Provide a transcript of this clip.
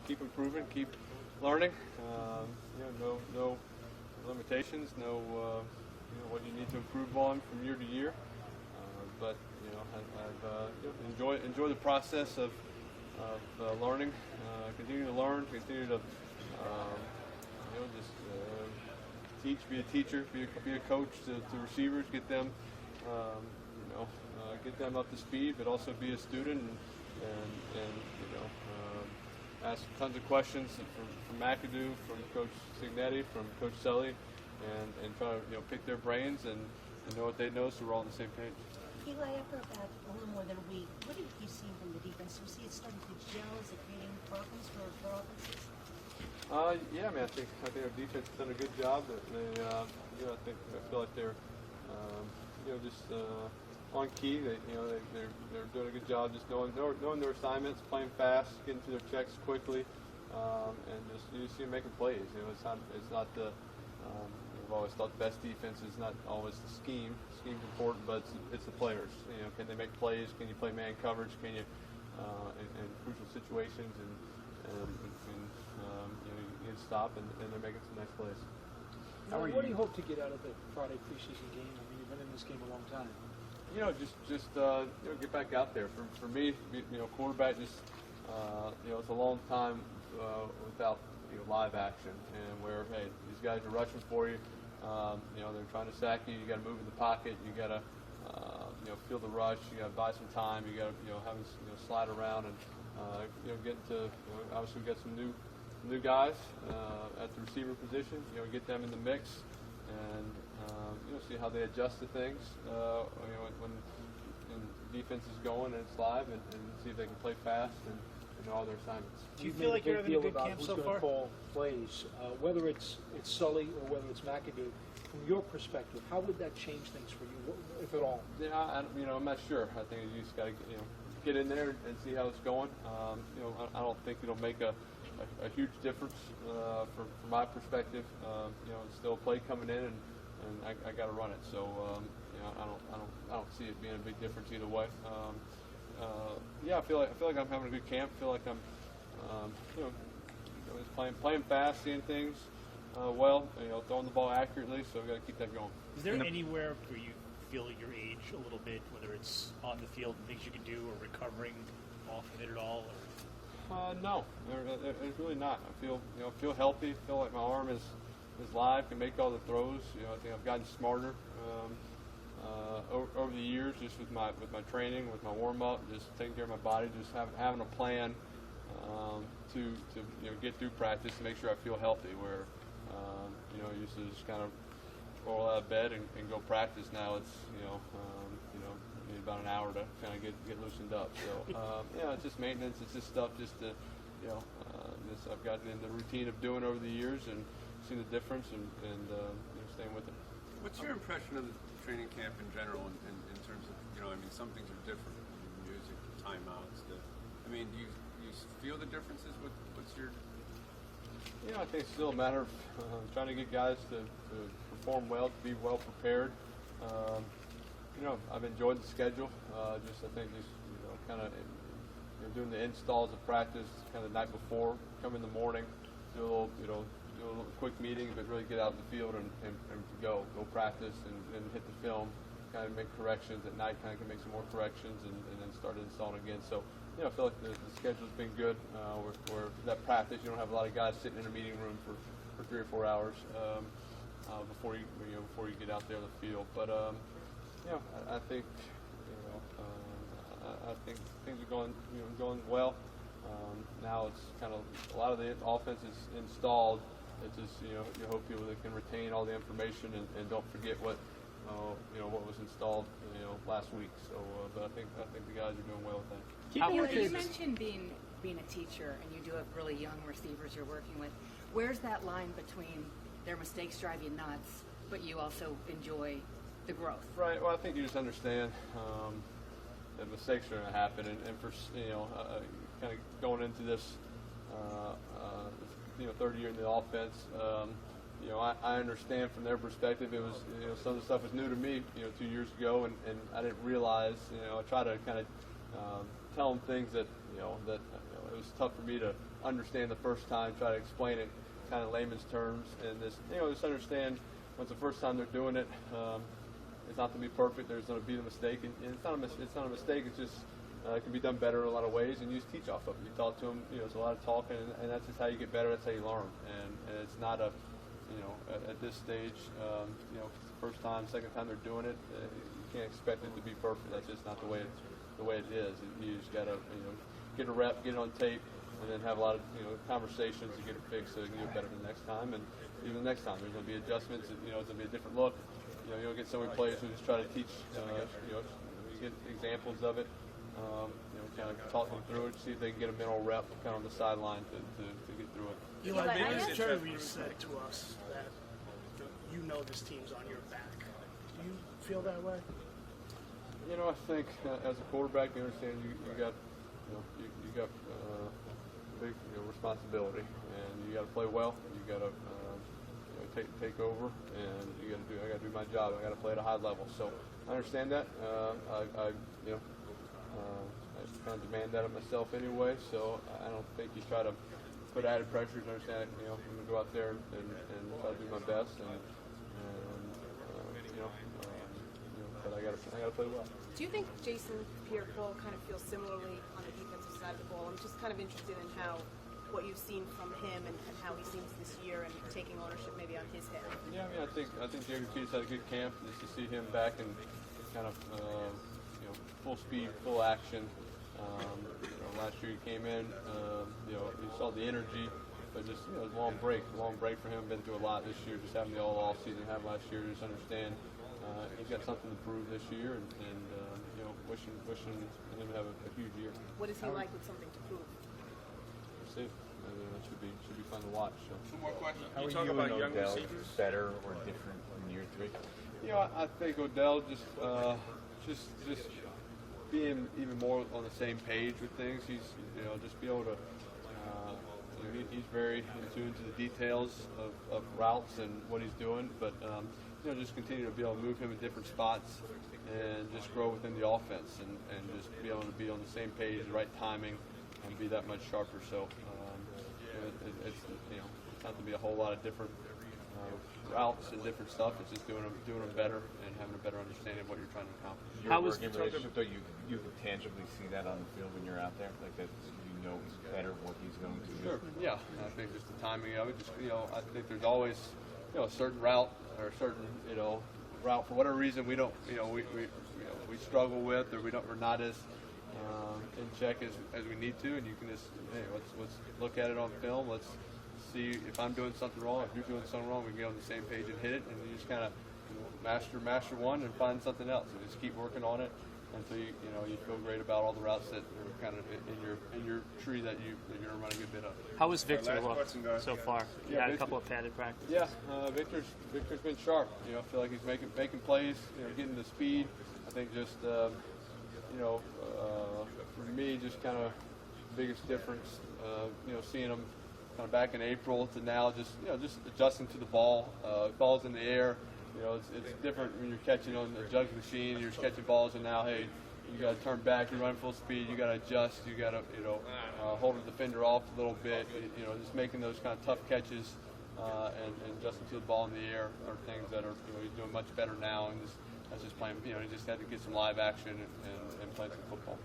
keep improving, keep learning. No limitations, no what you need to improve on from year to year. But I've enjoy the process of learning, continue to learn, continue to just teach, be a teacher, be a coach to receivers, get them get them up to speed, but also be a student and ask tons of questions from McAdoo, from Coach Signetti, from Coach Sully, and try to pick their brains and know what they know, so we're all on the same page. Eli, after about a little more than a week, what have you seen from the defense? Do you see it starting to gel? Is it creating problems for offenses? Yeah, I mean, I think our defense has done a good job. I feel like they're just on key. They're doing a good job, just knowing their assignments, playing fast, getting to their checks quickly, and you see them making plays. It's not the I've always thought the best defense is not always the scheme. Scheme's important, but it's the players. Can they make plays? Can you play man coverage? Can you in crucial situations and you can stop and they're making some nice plays. What do you hope to get out of the Friday preseason game? I mean, you've been in this game a long time. Just get back out there. For me, quarterback just it's a long time without live action, and where these guys are rushing for you. They're trying to sack you. You got to move in the pocket. You got to feel the rush. You got to buy some time. You got to have them slide around and get to. Obviously, we got some new guys at the receiver position. Get them in the mix and see how they adjust to things. When defense is going and it's live, and see if they can play fast and know all their assignments. Do you feel like you're having a good camp so far? Call plays, whether it's Sully or whether it's McAdoo. From your perspective, how would that change things for you, if at all? Yeah, I'm not sure. I think you just got to get in there and see how it's going. I don't think it'll make a huge difference from my perspective. It's still a play coming in, and I got to run it. So I don't see it being a big difference either way. I feel like I'm having a good camp. I feel like I'm just playing fast, seeing things well. Throwing the ball accurately. So we got to keep that going. Is there anywhere where you feel your age a little bit, whether it's on the field and things you can do, or recovering off of it at all? Or? No, it's really not. I feel healthy. Feel like my arm is live, can make all the throws. I think I've gotten smarter over the years, just with my training, with my warm up, just taking care of my body, just having a plan to get through practice to make sure I feel healthy. Where I used to just kind of roll out of bed and go practice. Now it's need about an hour to kind of get loosened up. So it's just maintenance. It's just stuff just to I've gotten in the routine of doing over the years and seen the difference and staying with it. What's your impression of the training camp in general in terms of some things are different, music, timeouts. Do you feel the differences? What's your? I think it's still a matter of trying to get guys to perform well, to be well prepared. I've enjoyed the schedule. I think just kind of doing the installs of practice kind of the night before, come in the morning, do a little do a little quick meeting, but really get out in the field and go practice and hit the film, kind of make corrections at night, kind of can make some more corrections and then start installing again. So I feel like the schedule's been good. Where that practice, you don't have a lot of guys sitting in a meeting room for 3 or 4 hours before you get out there on the field. But I think I think things are going well. Now it's kind of a lot of the offense is installed. It's just you hope people that can retain all the information and don't forget what was installed last week. So, but I think the guys are doing well with that. You mentioned being a teacher, and you do have really young receivers you're working with. Where's that line between their mistakes drive you nuts, but you also enjoy the growth? Right. Well, I think you just understand that mistakes are going to happen, and for kind of going into this third year in the offense. I understand from their perspective. It was some of the stuff was new to me 2 years ago, and I didn't realize. I try to kind of tell them things that that it was was tough for me to understand the first time. Try to explain it kind of layman's terms, and just understand once the first time they're doing it. It's not to be perfect. There's going to be a mistake, and it's not a mistake. It's just it can be done better in a lot of ways, and you just teach off of it. You talk to them. It's a lot of talking, and that's just how you get better. That's how you learn. And it's not a, at this stage, first time, second time they're doing it, you can't expect it to be perfect. That's just not the way it is. You just got to get a rep, get it on tape, and then have a lot of conversations to get it fixed so you can do it better the next time. And even the next time, there's going to be adjustments. It's going to be a different look. You'll get so many players who just try to teach. You get examples of it. Kind of talk them through it, see if they can get a mental rep kind of on the sideline to get through it. Eli Eli, Manning I Jeremy said to us that you know this team's on your back. Do you feel that way? I think as a quarterback, you understand you got you got big responsibility, and you got to play well. You got to take over, and I got to do my job. I got to play at a high level. So I understand that. I kind of demand that of myself anyway. So I don't think you try to put added pressures. Understand, I'm going to go out there and try to do my best, but I got to play well. Do you think Jason Pierre-Paul kind of feels similarly on the defensive side of the ball? I'm just kind of interested in what you've seen from him and how he seems this year and taking ownership maybe on his head. Yeah, I think Jacob Keys had a good camp. Just to see him back and kind of full speed, full action. Last year he came in, you saw the energy, but just it was a long break for him. Been through a lot this year, just having the all season have last year. Just understand he's got something to prove this year, and wishing him to have a huge year. What is he like with something to prove? We'll see. It should be fun to watch. So. Two more questions. How You are talk you about and young Odell receivers. better or different in year 3? I think Odell just being even more on the same page with things. He's just be able to. He's very in tune to the details of routes and what he's doing, but just continue to be able to move him in different spots and just grow within the offense and just be able to be on the same page, the right timing, and be that much sharper. So it's not to be a whole lot of different routes and different stuff. It's just doing them better and having a better understanding of what you're trying to accomplish. Your working relationship, though, you can tangibly see that on the field when you're out there, like that better what he's going to do. Sure. Yeah, I think just the timing of it. Just I think there's always a certain route or a certain route for whatever reason we don't we struggle with, or we're not as in check as we need to, and you can just let's look at it on film. Let's see if I'm doing something wrong. If you're doing something wrong, we can get on the same page and hit it, and you just kind of master one and find something else, and just keep working on it until you feel great about all the routes that are kind of in your tree that you're going to run a good bit of. How has Victor last looked question, guys. so far? Yeah, Had a Victor- couple of padded practices. Yeah, Victor's been sharp. I feel like he's making plays, getting the speed. I think just for me, just kind of biggest difference, seeing him kind of back in April to now, just adjusting to the ball. Balls in the air. It's different when you're catching on the jug machine. You're just catching balls, and now, hey, you got to turn back. You're running full speed. You got to adjust. You got to, hold the defender off a little bit. Just making those kind of tough catches and adjusting to the ball in the air are things that are he's doing much better now. And that's just playing. He just had to get some live action and play some football.